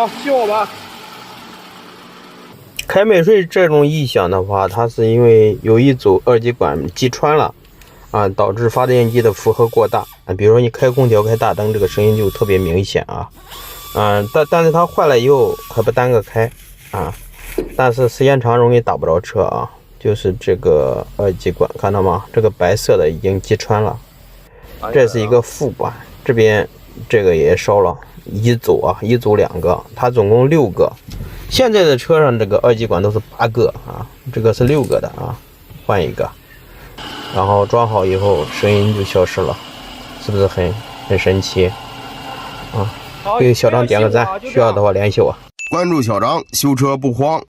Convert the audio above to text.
啊，信我吧。开美税这种异响的话，它是因为有一组二极管击穿了啊，导致发电机的负荷过大啊。比如说你开空调、开大灯，这个声音就特别明显啊。但是它坏了以后还不单个开啊，但是时间长容易打不着车啊。就是这个二极管，看到吗？这个白色的已经击穿了，这是一个副管，这边这个也烧了一组啊，一组2个，它总共6个。现在的车上这个二极管都是8个啊，这个是6个的啊，换一个，然后装好以后声音就消失了，是不是很神奇啊？给小张点个赞，需要的话联系我。关注小张，修车不慌。